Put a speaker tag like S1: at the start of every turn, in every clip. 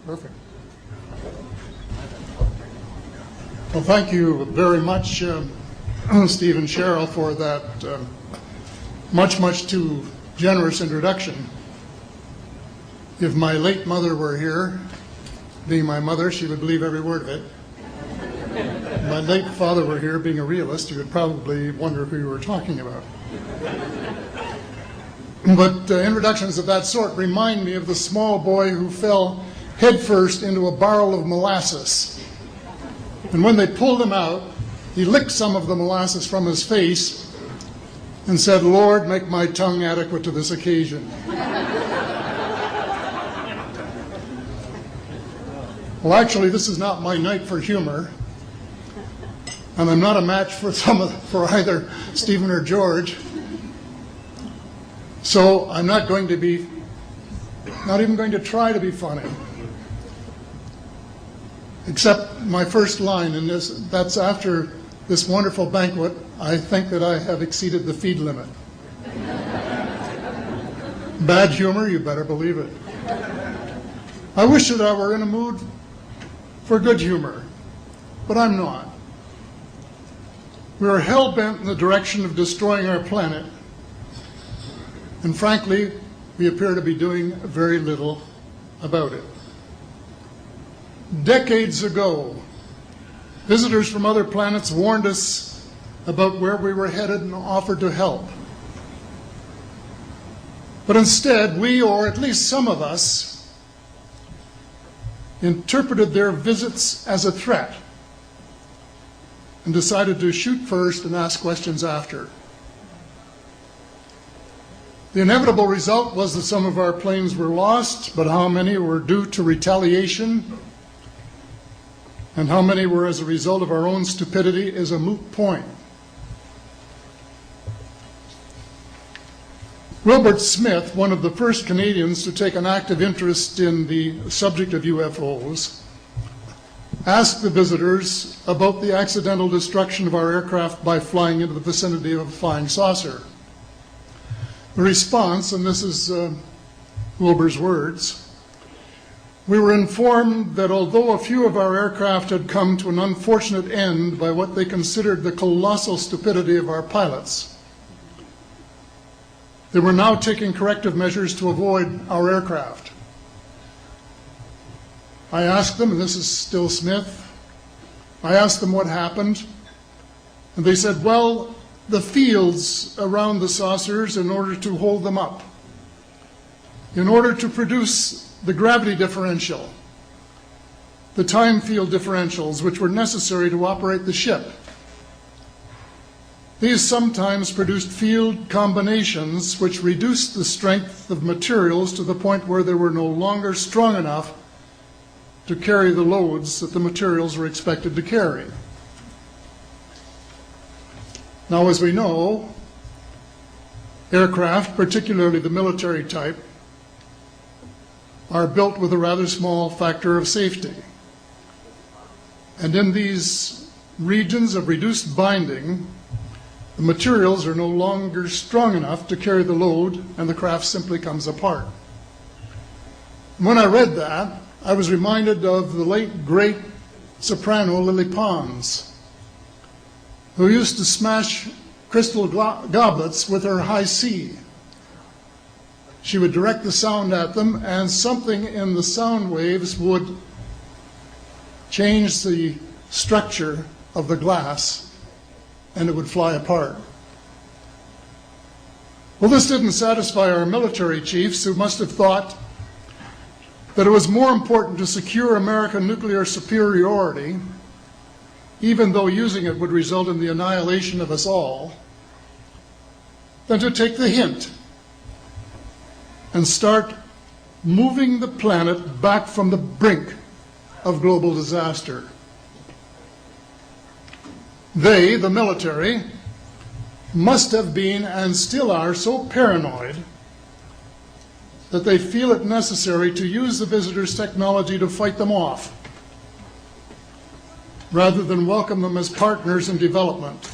S1: Perfect. Well, thank you very much, Steve and Cheryl, for that much too generous introduction. If my late mother were here, being my mother, she would believe every word of it. If my late father were here, being a realist, he would probably wonder who you were talking about. But introductions of that sort remind me of the small boy who fell headfirst into a barrel of molasses. And when they pulled him out, he licked some of the molasses from his face and said, "Lord, make my tongue adequate to this occasion." Well, actually, this is not my night for humor, and I'm not a match for either Stephen or George. So I'm not even going to try to be funny. Except my first line, and that's after this wonderful banquet, I think that I have exceeded the feed limit. Bad humor, you better believe it. I wish that I were in a mood for good humor, but I'm not. We are hell-bent in the direction of destroying our planet, and frankly, we appear to be doing very little about it. Decades ago, visitors from other planets warned us about where we were headed and offered to help. But instead, we, or at least some of us, interpreted their visits as a threat and decided to shoot first and ask questions after. The inevitable result was that some of our planes were lost, but how many were due to retaliation and how many were as a result of our own stupidity is a moot point. Wilbert Smith, one of the first Canadians to take an active interest in the subject of UFOs, asked the visitors about the accidental destruction of our aircraft by flying into the vicinity of a flying saucer. The response, and this is Wilbur's words, "We were informed that although a few of our aircraft had come to an unfortunate end by what they considered the colossal stupidity of our pilots, they were now taking corrective measures to avoid our aircraft." I asked them, and this is still Smith, I asked them what happened, and they said, well, the fields around the saucers, in order to hold them up, in order to produce the gravity differential, the time field differentials, which were necessary to operate the ship. These sometimes produced field combinations which reduced the strength of materials to the point where they were no longer strong enough to carry the loads that the materials were expected to carry. Now, as we know, aircraft, particularly the military type, are built with a rather small factor of safety. And in these regions of reduced binding, the materials are no longer strong enough to carry the load, and the craft simply comes apart. When I read that, I was reminded of the late, great soprano Lily Pons, who used to smash crystal goblets with her high C. She would direct the sound at them, and something in the sound waves would change the structure of the glass, and it would fly apart. Well, this didn't satisfy our military chiefs, who must have thought that it was more important to secure American nuclear superiority, even though using it would result in the annihilation of us all, than to take the hint and start moving the planet back from the brink of global disaster. They, the military, must have been and still are so paranoid that they feel it necessary to use the visitors' technology to fight them off, rather than welcome them as partners in development,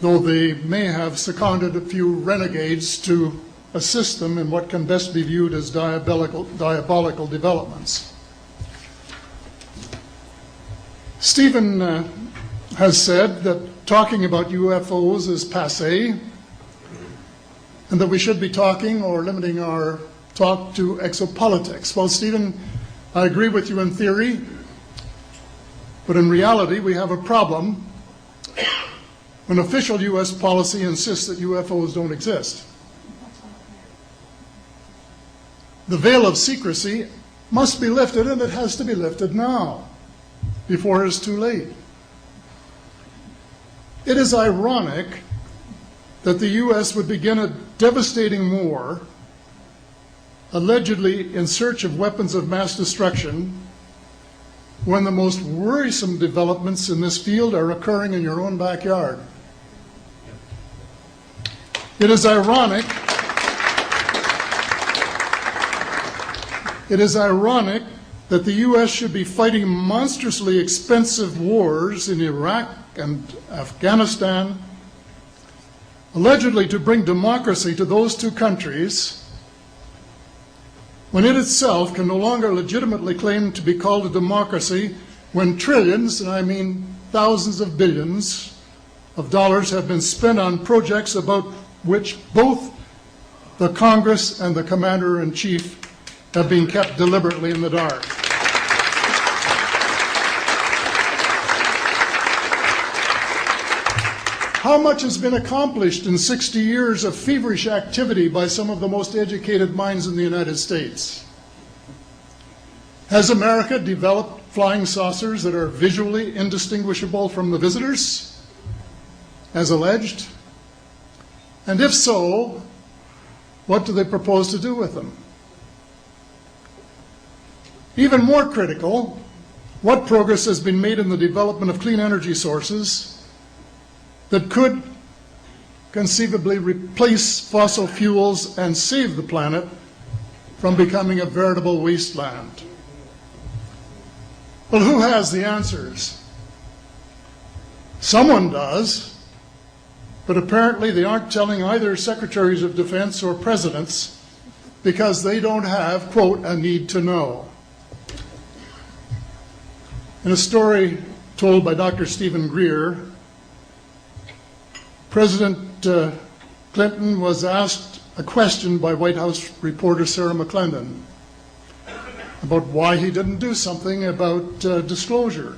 S1: though they may have seconded a few renegades to assist them in what can best be viewed as diabolical developments. Stephen has said that talking about UFOs is passé, and that we should be talking or limiting our talk to exopolitics. Well, Stephen, I agree with you in theory, but in reality we have a problem when official U.S. policy insists that UFOs don't exist. The veil of secrecy must be lifted, and it has to be lifted now, before it's too late. It is ironic that the U.S. would begin a devastating war, allegedly in search of weapons of mass destruction, when the most worrisome developments in this field are occurring in your own backyard. It is ironic that the U.S. should be fighting monstrously expensive wars in Iraq and Afghanistan, allegedly to bring democracy to those two countries, when it itself can no longer legitimately claim to be called a democracy, when trillions, and I mean thousands of billions of dollars, have been spent on projects about which both the Congress and the Commander-in-Chief have been kept deliberately in the dark. How much has been accomplished in 60 years of feverish activity by some of the most educated minds in the United States? Has America developed flying saucers that are visually indistinguishable from the visitors, as alleged? And if so, what do they propose to do with them? Even more critical, what progress has been made in the development of clean energy sources that could conceivably replace fossil fuels and save the planet from becoming a veritable wasteland? Well, who has the answers? Someone does, but apparently they aren't telling either secretaries of defense or presidents, because they don't have, quote, a need to know. In a story told by Dr. Stephen Greer, President Clinton was asked a question by White House reporter Sarah McClendon about why he didn't do something about disclosure.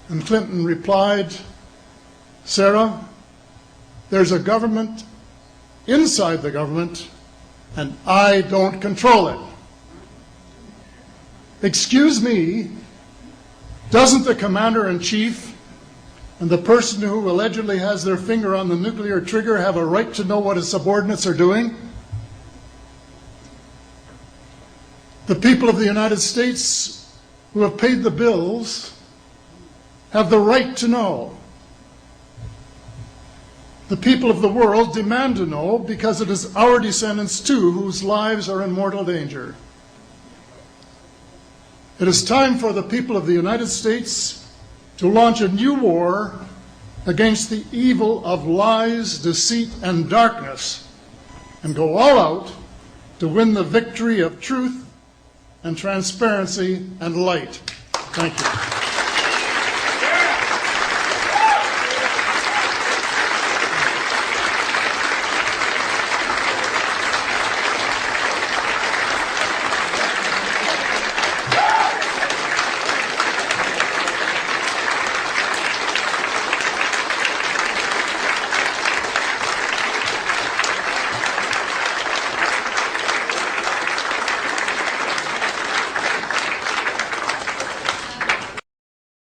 S1: And Clinton replied, "Sarah, there's a government inside the government, and I don't control it." Excuse me, doesn't the Commander-in-Chief and the person who allegedly has their finger on the nuclear trigger have a right to know what his subordinates are doing? The people of the United States who have paid the bills have the right to know. The people of the world demand to know, because it is our descendants too whose lives are in mortal danger. It is time for the people of the United States to launch a new war against the evil of lies, deceit, and darkness, and go all out to win the victory of truth and transparency and light. Thank you.